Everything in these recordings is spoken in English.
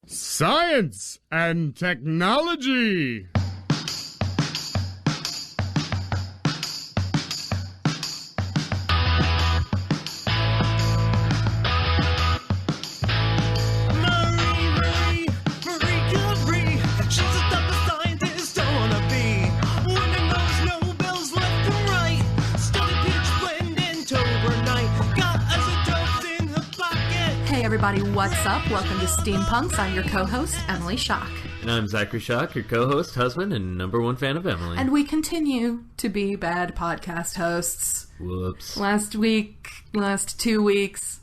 Science and technology. Everybody, what's up? Welcome to STEAMpunks. I'm your co-host, Emily Schock. And I'm Zachary Schock, your co-host, husband, and number one fan of Emily. And we continue to be bad podcast hosts. Whoops. Last 2 weeks.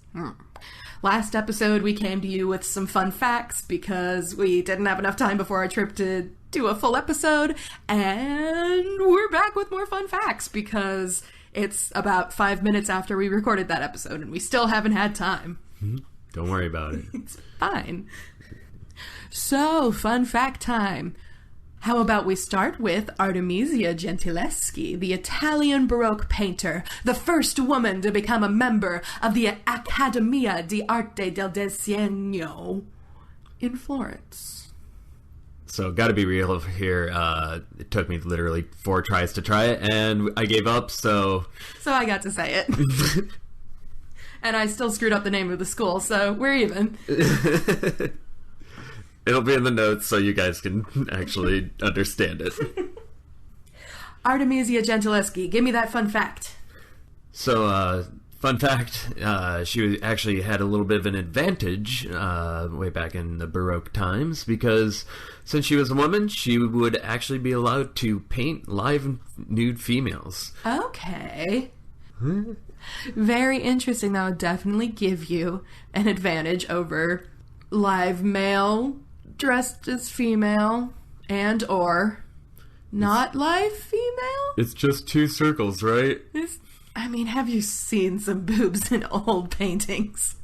Last episode, we came to you with some fun facts because we didn't have enough time before our trip to do a full episode. And we're back with more fun facts because it's about 5 minutes after we recorded that episode and we still haven't had time. Don't worry about it. It's fine. So, fun fact time. How about we start with Artemisia Gentileschi, the Italian Baroque painter, the first woman to become a member of the Accademia di Arte del Disegno in Florence. So, gotta be real here. It took me literally 4 tries to try it, and I gave up, so... So I got to say it. And I still screwed up the name of the school, so we're even. It'll be in the notes so you guys can actually understand it. Artemisia Gentileschi, give me that fun fact. So, fun fact, she actually had a little bit of an advantage way back in the Baroque times, because since she was a woman, she would actually be allowed to paint live nude females. Okay. Very interesting. That would definitely give you an advantage over live male dressed as female and or not live female. It's just 2 circles, right? Have you seen some boobs in old paintings?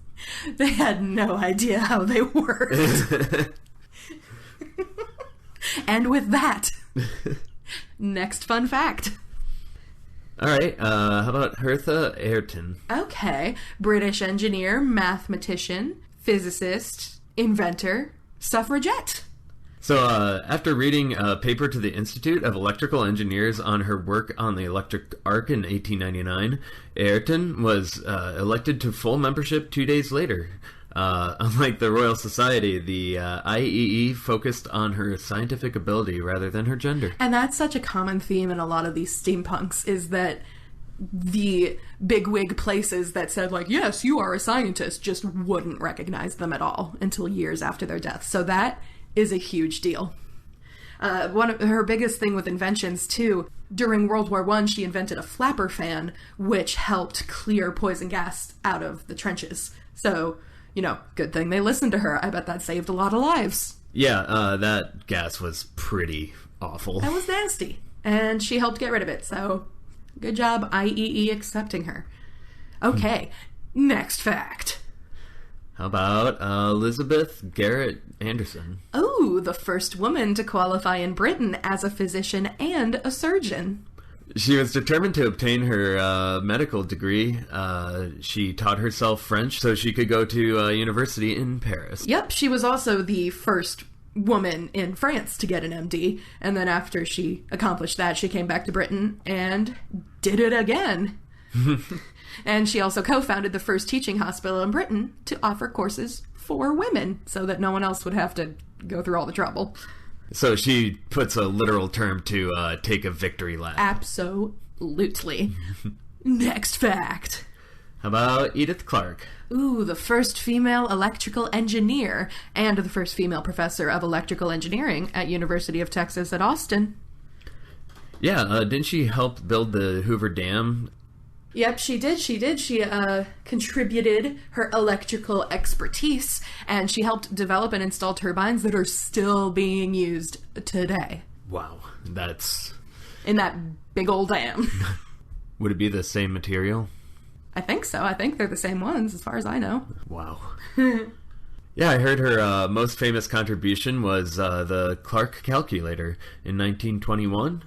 They had no idea how they worked. And with that, next fun fact. All right, how about Hertha Ayrton? Okay, British engineer, mathematician, physicist, inventor, suffragette. So, after reading a paper to the Institute of Electrical Engineers on her work on the electric arc in 1899, Ayrton was elected to full membership 2 days later. Unlike the Royal Society, the IEE focused on her scientific ability rather than her gender. And that's such a common theme in a lot of these steampunks, is that the bigwig places that said, like, yes, you are a scientist, just wouldn't recognize them at all until years after their death. So that is a huge deal. One of her biggest thing with inventions, too, during World War I, she invented a flapper fan, which helped clear poison gas out of the trenches. So... good thing they listened to her. I bet that saved a lot of lives. Yeah, that gas was pretty awful. That was nasty. And she helped get rid of it, so good job, IEE, accepting her. Okay, next fact. How about Elizabeth Garrett Anderson? Oh, the first woman to qualify in Britain as a physician and a surgeon. She was determined to obtain her medical degree. She taught herself French so she could go to university in Paris. Yep, she was also the first woman in France to get an MD. And then after she accomplished that, she came back to Britain and did it again. And she also co-founded the first teaching hospital in Britain to offer courses for women so that no one else would have to go through all the trouble. So she puts a literal term to take a victory lap. Absolutely. Next fact. How about Edith Clark? Ooh, the first female electrical engineer and the first female professor of electrical engineering at University of Texas at Austin. Yeah, didn't she help build the Hoover Dam? Yep, she did. She contributed her electrical expertise, and she helped develop and install turbines that are still being used today. Wow, that's... in that big old dam. Would it be the same material? I think so. I think they're the same ones, as far as I know. Wow. Yeah, I heard her most famous contribution was the Clark calculator in 1921.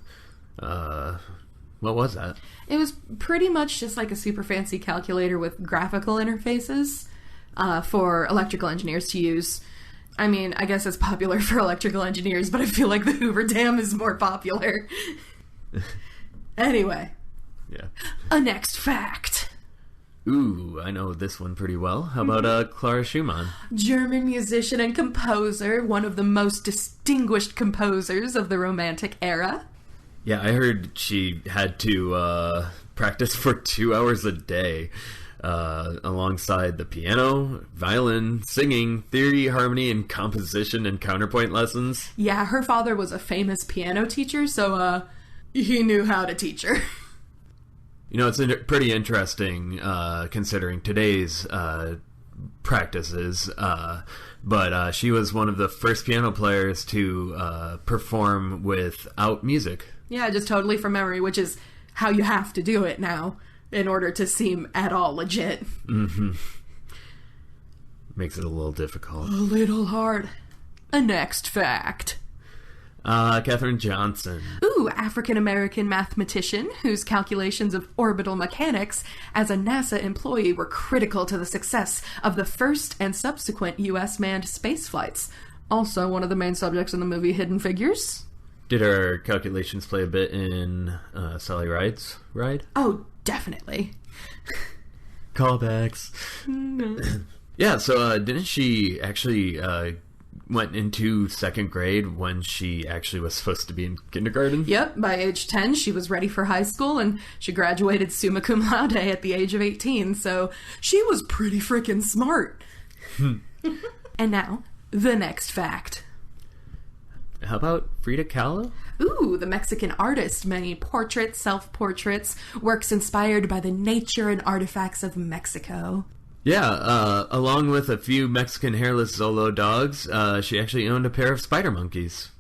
What was that? It was pretty much just like a super fancy calculator with graphical interfaces for electrical engineers to use. I mean, I guess it's popular for electrical engineers, but I feel like the Hoover Dam is more popular. Anyway. Yeah. A next fact. Ooh, I know this one pretty well. How about Clara Schumann? German musician and composer, one of the most distinguished composers of the Romantic era. Yeah, I heard she had to practice for 2 hours a day, alongside the piano, violin, singing, theory, harmony, and composition and counterpoint lessons. Yeah, her father was a famous piano teacher, so he knew how to teach her. You know, it's pretty interesting considering today's practices, but she was one of the first piano players to perform without music. Yeah, just totally from memory, which is how you have to do it now in order to seem at all legit. Mm-hmm. Makes it a little difficult. A little hard. A next fact. Katherine Johnson. Ooh, African-American mathematician whose calculations of orbital mechanics as a NASA employee were critical to the success of the first and subsequent U.S. manned space flights. Also one of the main subjects in the movie Hidden Figures. Did her calculations play a bit in Sally Ride's Ride? Oh, definitely. Callbacks. Yeah, so didn't she actually went into second grade when she actually was supposed to be in kindergarten? Yep, by age 10, she was ready for high school, and she graduated summa cum laude at the age of 18, so she was pretty freaking smart. And now, the next fact. How about Frida Kahlo? Ooh, the Mexican artist, many portraits, self-portraits, works inspired by the nature and artifacts of Mexico. Yeah, along with a few Mexican hairless Zolo dogs, she actually owned a pair of spider monkeys.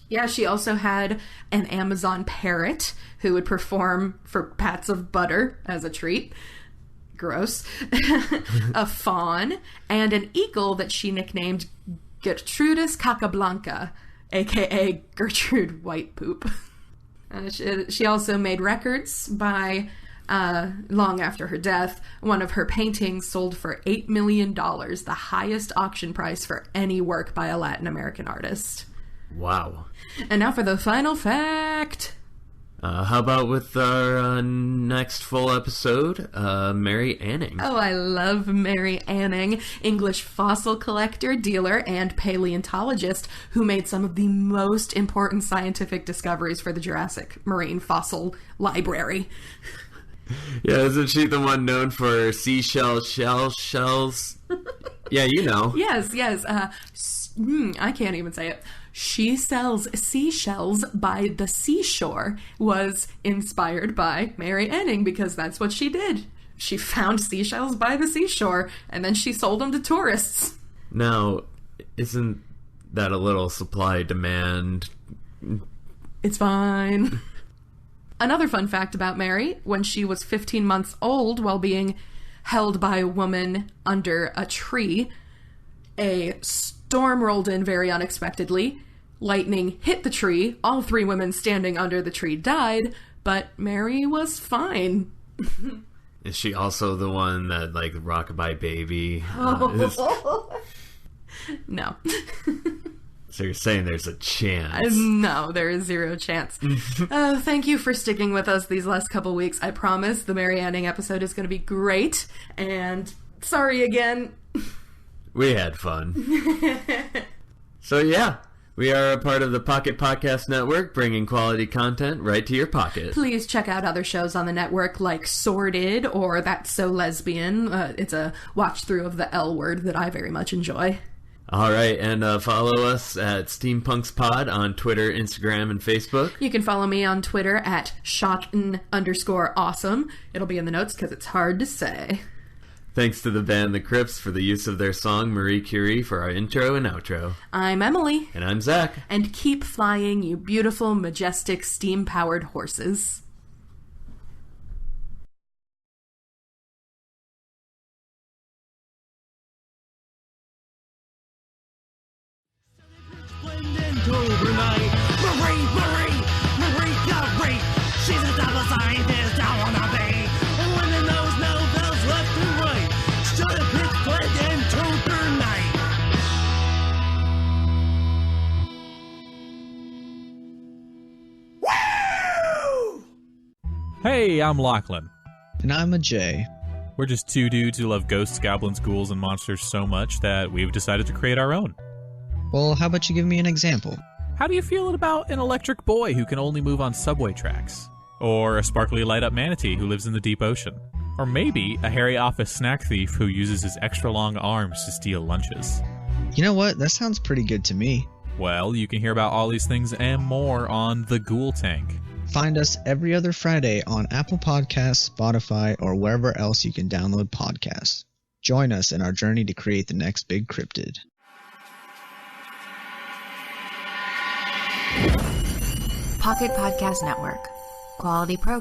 Yeah, she also had an Amazon parrot who would perform for pats of butter as a treat. Gross. A fawn, and an eagle that she nicknamed Gertrudis Cacablanca, a.k.a. Gertrude White Poop. She also made records by... long after her death, one of her paintings sold for $8 million, the highest auction price for any work by a Latin American artist. Wow. And now for the final fact. How about with our next full episode, Mary Anning? Oh, I love Mary Anning, English fossil collector, dealer, and paleontologist who made some of the most important scientific discoveries for the Jurassic Marine Fossil Library. Yeah, isn't she the one known for shells? Yeah, you know. Yes. I can't even say it. She sells seashells by the seashore was inspired by Mary Anning because that's what she did. She found seashells by the seashore and then she sold them to tourists. Now, isn't that a little supply demand? It's fine. Another fun fact about Mary, when she was 15 months old while being held by a woman under a tree, a storm rolled in very unexpectedly. Lightning hit the tree. All 3 women standing under the tree died, but Mary was fine. Is she also the one that, like, Rockabye Baby? No. So you're saying there's a chance? No, there is 0 chance. Thank you for sticking with us these last couple weeks. I promise the Mary Anning episode is going to be great. And sorry again. We had fun. So yeah, we are a part of the Pocket Podcast Network, bringing quality content right to your pocket. Please check out other shows on the network like Sorted or That's So Lesbian. It's a watch through of the L Word that I very much enjoy. All right, and follow us at STEAMpunks Pod on Twitter, Instagram, and Facebook. You can follow me on Twitter at Shotten_awesome. It'll be in the notes because it's hard to say. Thanks to the band The Crips for the use of their song Marie Curie for our intro and outro. I'm Emily. And I'm Zach. And keep flying, you beautiful, majestic, steam-powered horses. Overnight. Marie Curie. She's a double scientist down on a bay. Women knows Nobels left and right. Shut up, pitch blend and tober night. Hey, I'm Lachlan. And I'm a Jay. We're just two dudes who love ghosts, goblins, ghouls, and monsters so much that we've decided to create our own. Well, how about you give me an example? How do you feel about an electric boy who can only move on subway tracks? Or a sparkly light-up manatee who lives in the deep ocean? Or maybe a hairy office snack thief who uses his extra long arms to steal lunches? You know what? That sounds pretty good to me. Well, you can hear about all these things and more on The Ghoul Tank. Find us every other Friday on Apple Podcasts, Spotify, or wherever else you can download podcasts. Join us in our journey to create the next big cryptid. Pocket Podcast Network. Quality programming.